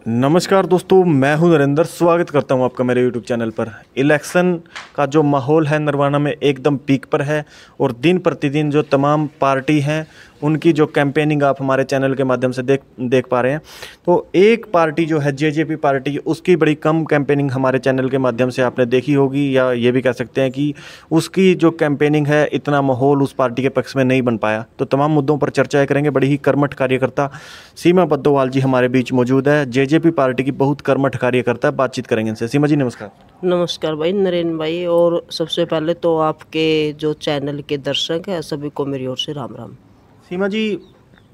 नमस्कार दोस्तों, मैं हूं नरेंद्र। स्वागत करता हूं आपका मेरे यूट्यूब चैनल पर। इलेक्शन का जो माहौल है नरवाना में एकदम पीक पर है और दिन प्रतिदिन जो तमाम पार्टी हैं उनकी जो कैंपेनिंग आप हमारे चैनल के माध्यम से देख पा रहे हैं। तो एक पार्टी जो है जेजेपी पार्टी, उसकी बड़ी कम कैंपेनिंग हमारे चैनल के माध्यम से आपने देखी होगी, या ये भी कह सकते हैं कि उसकी जो कैंपेनिंग है इतना माहौल उस पार्टी के पक्ष में नहीं बन पाया। तो तमाम मुद्दों पर चर्चाएं करेंगे। बड़ी ही कर्मठ कार्यकर्ता सीमा बद्दोवाल जी हमारे बीच मौजूद है। जेजेपी पार्टी की बहुत कर्मठ कार्यकर्ता है, बातचीत करेंगे इनसे। सीमा जी नमस्कार। नमस्कार भाई नरेंद्र भाई, और सबसे पहले तो आपके जो चैनल के दर्शक हैं सभी को मेरी ओर से राम राम। सीमा जी,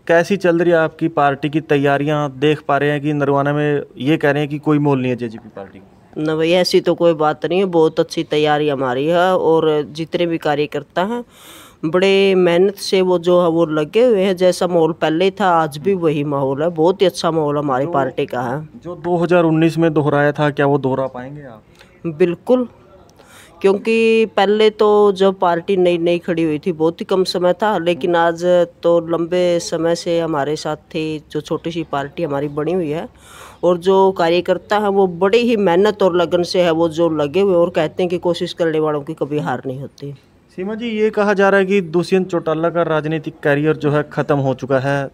कैसी चल रही है आपकी पार्टी की तैयारियां? देख पा रहे हैं कि नरवाना में ये कह रहे हैं कि कोई मोल नहीं है जेजेपी पार्टी की। न भाई, ऐसी तो कोई बात नहीं है। बहुत अच्छी तैयारी हमारी है और जितने भी कार्यकर्ता हैं बड़े मेहनत से वो जो है वो लगे हुए हैं। जैसा माहौल पहले था आज भी वही माहौल है। बहुत ही अच्छा माहौल हमारी पार्टी का है। जो 2019 में दोहराया था, क्या वो दोहरा पाएंगे आप? बिल्कुल, क्योंकि पहले तो जब पार्टी नई नई खड़ी हुई थी बहुत ही कम समय था, लेकिन आज तो लंबे समय से हमारे साथ थी। जो छोटी सी पार्टी हमारी बनी हुई है और जो कार्यकर्ता हैं वो बड़ी ही मेहनत और लगन से है वो जो लगे हुए, और कहते हैं कि कोशिश करने वालों की कभी हार नहीं होती। सीमा जी, ये कहा जा रहा है कि दुष्यंत चौटाला का राजनीतिक कैरियर जो है ख़त्म हो चुका है,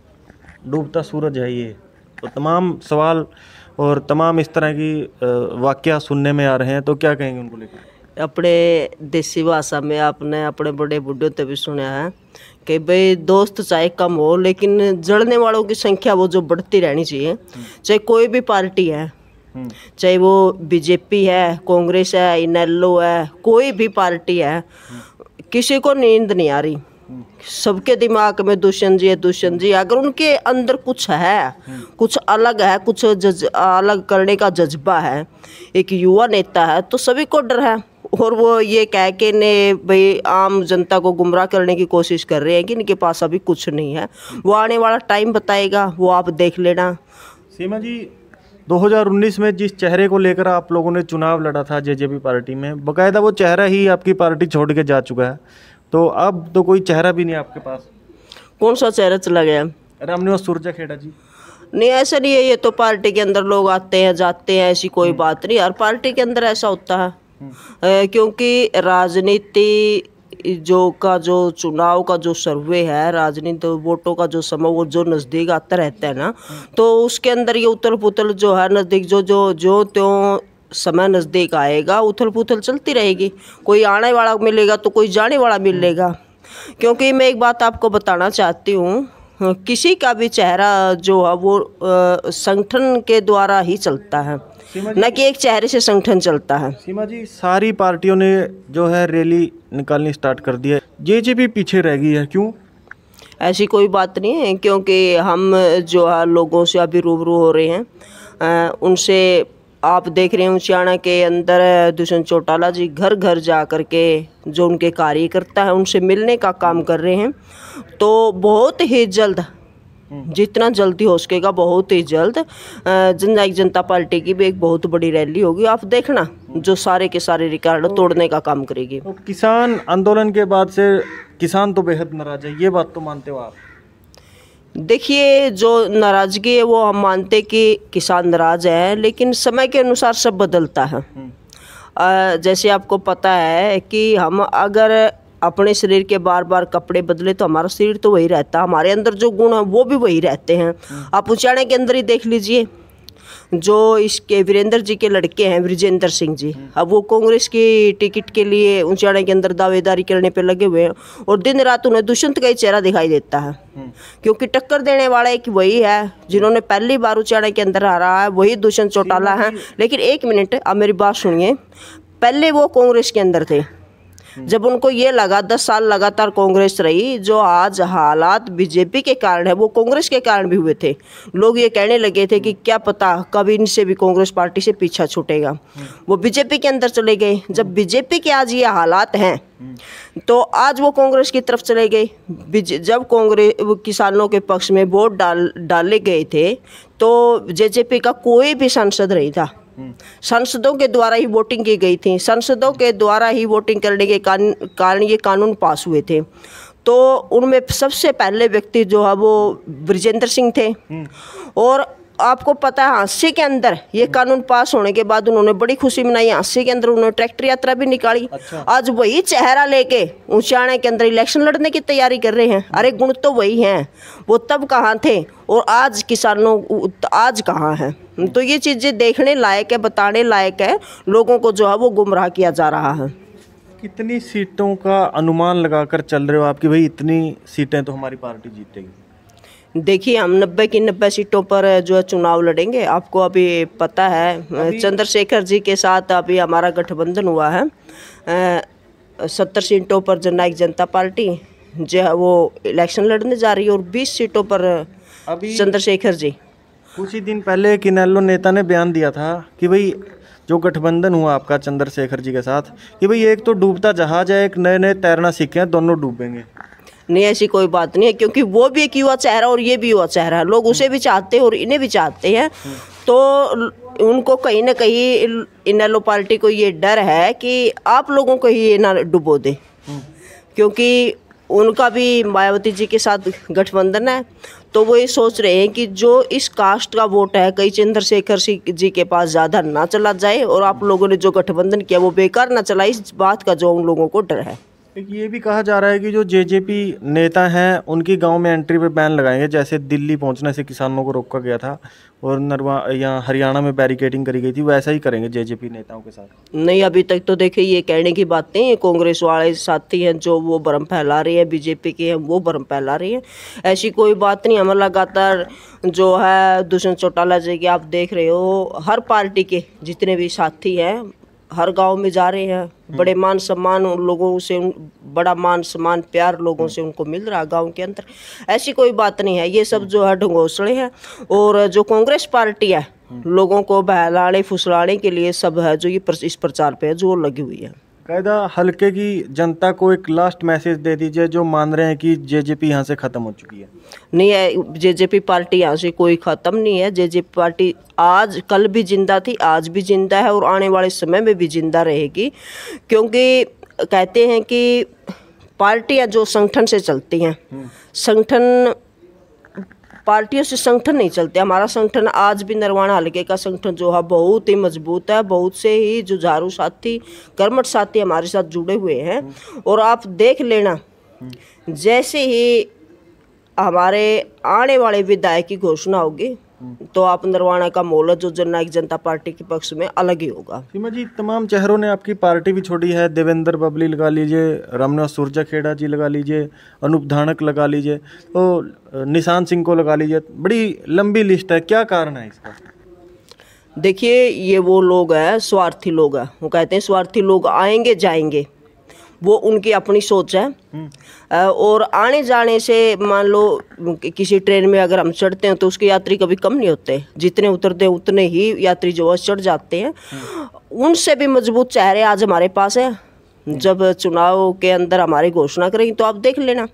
डूबता सूरज है ये। तो तमाम सवाल और तमाम इस तरह की वाकया सुनने में आ रहे हैं, तो क्या कहेंगे उनको लेकर? अपने देसी भाषा में आपने अपने बड़े बुढ़ों से भी सुना है कि भाई दोस्त चाहे कम हो लेकिन जड़ने वालों की संख्या वो जो बढ़ती रहनी चाहिए। चाहे कोई भी पार्टी है, चाहे वो बीजेपी है, कांग्रेस है, इनेलो है, कोई भी पार्टी है, किसी को नींद नहीं आ रही। सबके दिमाग में दुष्यंत जी है, दुष्यंत जी। अगर उनके अंदर कुछ है, कुछ अलग है, कुछ अलग करने का जज्बा है, एक युवा नेता है, तो सभी को डर है। और वो ये कह के ने भाई आम जनता को गुमराह करने की कोशिश कर रहे हैं कि इनके पास अभी कुछ नहीं है। वो आने वाला टाइम बताएगा, वो आप देख लेना। सीमा जी, 2019 में जिस चेहरे को लेकर आप लोगों ने चुनाव लड़ा था जेजेपी पार्टी में, बाकायदा वो चेहरा ही आपकी पार्टी छोड़ के जा चुका है। तो अब तो कोई चेहरा भी नहीं आपके पास। कौन सा चेहरा चला गया? अरे हमने वो सुरजखेड़ा जी। नहीं, ऐसा नहीं है। ये तो पार्टी के अंदर लोग आते हैं जाते हैं, ऐसी कोई बात नहीं। हर पार्टी के अंदर ऐसा होता है। क्योंकि राजनीति जो चुनाव का जो सर्वे है, राजनीति वोटों का जो समय वो जो नज़दीक आता रहता है ना, तो उसके अंदर ये उथल पुथल जो है नज़दीक जो त्यों समय नज़दीक आएगा उथल पुथल चलती रहेगी। कोई आने वाला मिलेगा तो कोई जाने वाला मिलेगा। क्योंकि मैं एक बात आपको बताना चाहती हूँ, किसी का भी चेहरा जो है वो संगठन के द्वारा ही चलता है, न कि एक चेहरे से संगठन चलता है। सीमा जी, सारी पार्टियों ने जो है रैली निकालनी स्टार्ट कर दी है, जेजेपी पीछे रह गई है, क्यों? ऐसी कोई बात नहीं है, क्योंकि हम जो है लोगों से अभी रूबरू हो रहे हैं। उनसे आप देख रहे हैं उचियाना के अंदर दुष्यंत चौटाला जी घर घर जा कर के जो उनके कार्यकर्ता हैं उनसे मिलने का काम कर रहे हैं। तो बहुत ही जल्द, जितना जल्दी हो सकेगा बहुत ही जल्द जननायक जनता पार्टी की भी एक बहुत बड़ी रैली होगी। आप देखना, जो सारे के सारे रिकॉर्ड तोड़ने का काम करेगी। तो किसान आंदोलन के बाद से किसान तो बेहद नाराज है, ये बात तो मानते हो आप? देखिए, जो नाराजगी है वो हम मानते कि किसान नाराज है, लेकिन समय के अनुसार सब बदलता है। जैसे आपको पता है कि हम अगर अपने शरीर के बार बार कपड़े बदले तो हमारा शरीर तो वही रहता है, हमारे अंदर जो गुण है वो भी वही रहते हैं। आप उचाने के अंदर ही देख लीजिए, जो इसके वीरेंद्र जी के लड़के हैं विजेंद्र सिंह जी, अब वो कांग्रेस की टिकट के लिए उचाने के अंदर दावेदारी करने पे लगे हुए हैं और दिन रात उन्हें दुष्यंत का ही चेहरा दिखाई देता है। क्योंकि टक्कर देने वाला एक वही है जिन्होंने पहली बार उचाने के अंदर हारा है, वही दुष्यंत चौटाला है। लेकिन एक मिनट, अब मेरी बात सुनिए। पहले वो कांग्रेस के अंदर थे, जब उनको ये लगा 10 साल लगातार कांग्रेस रही, जो आज हालात बीजेपी के कारण है वो कांग्रेस के कारण भी हुए थे। लोग ये कहने लगे थे कि क्या पता कभी इनसे भी कांग्रेस पार्टी से पीछा छूटेगा। वो बीजेपी के अंदर चले गए। जब बीजेपी के आज ये हालात हैं तो आज वो कांग्रेस की तरफ चले गए। जब कांग्रेस किसानों के पक्ष में वोट डाले गए थे तो जेजेपी का कोई भी सांसद नहीं था। संसदों के द्वारा ही वोटिंग की गई थी, संसदों के द्वारा ही वोटिंग करने के कारण ये कानून पास हुए थे। तो उनमें सबसे पहले व्यक्ति जो है वो विजेंद्र सिंह थे और आपको पता है हांसी के अंदर ये कानून पास होने के बाद उन्होंने बड़ी खुशी मनाई। हांसी के अंदर उन्होंने ट्रैक्टर यात्रा भी निकाली। अच्छा। आज वही चेहरा लेके ऊंचाने के अंदर इलेक्शन लड़ने की तैयारी कर रहे हैं। अरे गुण तो वही हैं, वो तब कहाँ थे और आज किसानों आज कहाँ हैं। तो ये चीज़ें देखने लायक है, बताने लायक है। लोगों को जो है वो गुमराह किया जा रहा है। कितनी सीटों का अनुमान लगाकर चल रहे हो आप कि भाई इतनी सीटें तो हमारी पार्टी जीतेगी? देखिए, हम 90 की 90 सीटों पर जो है चुनाव लड़ेंगे। आपको अभी पता है चंद्रशेखर जी के साथ अभी हमारा गठबंधन हुआ है। 70 सीटों पर जननायक जनता पार्टी जो है वो इलेक्शन लड़ने जा रही है और 20 सीटों पर अभी चंद्रशेखर जी। कुछ ही दिन पहले एक इनेलो नेता ने बयान दिया था कि भाई जो गठबंधन हुआ आपका चंद्रशेखर जी के साथ कि भाई एक तो डूबता जहाज है, एक नए नए तैरना सीखे हैं, दोनों डूबेंगे। नहीं, ऐसी कोई बात नहीं है, क्योंकि वो भी एक युवा चेहरा और ये भी युवा चेहरा है। लोग उसे भी चाहते हैं और इन्हें भी चाहते हैं। तो उनको कहीं ना कहीं इनेलो पार्टी को ये डर है कि आप लोगों को ही ये ना डुबो दे, क्योंकि उनका भी मायावती जी के साथ गठबंधन है। तो वो ये सोच रहे हैं कि जो इस कास्ट का वोट है कहीं चंद्रशेखर जी के पास ज़्यादा ना चला जाए और आप लोगों ने जो गठबंधन किया वो बेकार ना चला। इस बात का जो उन लोगों को डर है। एक ये भी कहा जा रहा है कि जो जेजेपी नेता हैं उनकी गांव में एंट्री पे बैन लगाएंगे, जैसे दिल्ली पहुंचने से किसानों को रोका गया था और यहाँ हरियाणा में बैरिकेडिंग करी गई थी, वैसा ही करेंगे जेजेपी नेताओं के साथ। नहीं, अभी तक तो देखिए ये कहने की बातें हैं। कांग्रेस वाले साथी हैं जो वो भ्रम फैला रही है, बीजेपी के हैं वो भ्रम फैला रही है। ऐसी कोई बात नहीं। हम लगातार जो है दुष्यंत चौटाला जी की आप देख रहे हो, हर पार्टी के जितने भी साथी हैं हर गांव में जा रहे हैं। बड़े मान सम्मान उन लोगों से, बड़ा मान सम्मान प्यार लोगों से उनको मिल रहा है गांव के अंदर। ऐसी कोई बात नहीं है। ये सब जो है ढंगोसले हैं और जो कांग्रेस पार्टी है लोगों को बहलाने फुसलाने के लिए सब है जो ये इस प्रचार पे है जो लगी हुई है। कायदा हल्के की जनता को एक लास्ट मैसेज दे दीजिए जो मान रहे हैं कि जेजेपी यहाँ से ख़त्म हो चुकी है। नहीं है, जेजेपी पार्टी यहाँ से कोई ख़त्म नहीं है। जेजेपी पार्टी आज कल भी जिंदा थी, आज भी जिंदा है और आने वाले समय में भी जिंदा रहेगी, क्योंकि कहते हैं कि पार्टियाँ जो संगठन से चलती हैं, संगठन पार्टियों से संगठन नहीं चलते। हमारा संगठन आज भी नरवाना हल्के का संगठन जो है बहुत ही मजबूत है। बहुत से ही जुझारू साथी, कर्मठ साथी हमारे साथ जुड़े हुए हैं। और आप देख लेना, जैसे ही हमारे आने वाले विधायक की घोषणा होगी तो आप नरवाना का माहौल जो जननायक जनता पार्टी के पक्ष में अलग ही होगा। सीमा जी, तमाम चेहरों ने आपकी पार्टी भी छोड़ी है। देवेंद्र बबली लगा लीजिए, रमना सुरजाखेड़ा जी लगा लीजिए, अनूप धानक लगा लीजिए, तो निशांत सिंह को लगा लीजिए। बड़ी लंबी लिस्ट है, क्या कारण है इसका? देखिए, ये वो लोग हैं, स्वार्थी लोग हैं। वो कहते हैं स्वार्थी लोग आएंगे जाएंगे, वो उनकी अपनी सोच है। और आने जाने से मान लो किसी ट्रेन में अगर हम चढ़ते हैं तो उसके यात्री कभी कम नहीं होते, जितने उतरते हैं उतने ही यात्री जो है चढ़ जाते हैं। उनसे भी मजबूत चेहरे आज हमारे पास है। जब चुनाव के अंदर हमारी घोषणा करेंगे तो आप देख लेना,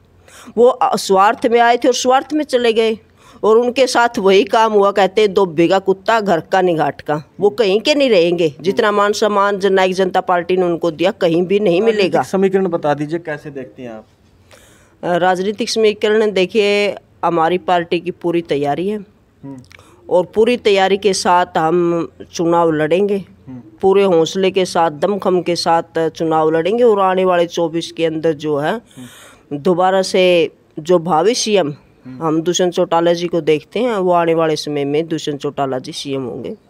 वो स्वार्थ में आए थे और स्वार्थ में चले गए और उनके साथ वही काम हुआ। कहते हैं दो बीघा कुत्ता घर का निगाट का। वो कहीं के नहीं रहेंगे। जितना मान सम्मान जननायक जनता पार्टी ने उनको दिया कहीं भी नहीं मिलेगा। समीकरण बता दीजिए, कैसे देखते हैं आप राजनीतिक समीकरण? देखिए, हमारी पार्टी की पूरी तैयारी है और पूरी तैयारी के साथ हम चुनाव लड़ेंगे। पूरे हौसले के साथ, दमखम के साथ चुनाव लड़ेंगे और आने वाले 24 के अंदर जो है दोबारा से जो भावी सीएम हम दुष्यंत चौटाला जी को देखते हैं, वो आने वाले समय में दुष्यंत चौटाला जी सीएम होंगे।